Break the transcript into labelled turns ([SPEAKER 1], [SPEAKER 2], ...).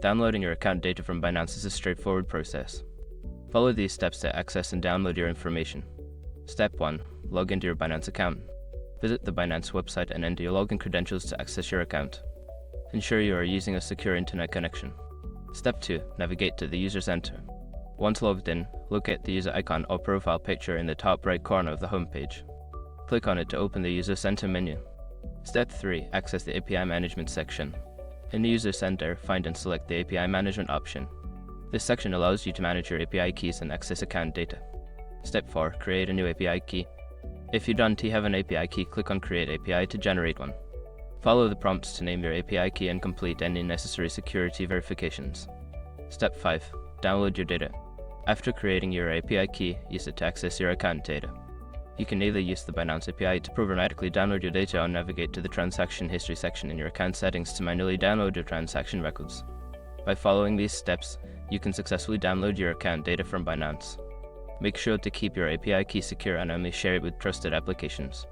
[SPEAKER 1] Downloading your account data from Binance is a straightforward process. Follow these steps to access and download your information. Step 1. Log into your Binance account. Visit the Binance website and enter your login credentials to access your account. Ensure you are using a secure internet connection. Step 2. Navigate to the user center. Once logged in, locate the user icon or profile picture in the top right corner of the home page. Click on it to open the User Center menu. Step 3. Access the API Management section. In the User Center, find and select the API Management option. This section allows you to manage your API keys and access account data. Step 4. Create a new API key. If you don't have an API key, click on Create API to generate one. Follow the prompts to name your API key and complete any necessary security verifications. Step 5. Download your data. After creating your API key, use it to access your account data. You can either use the Binance API to programmatically download your data or navigate to the transaction history section in your account settings to manually download your transaction records. By following these steps, you can successfully download your account data from Binance. Make sure to keep your API key secure and only share it with trusted applications.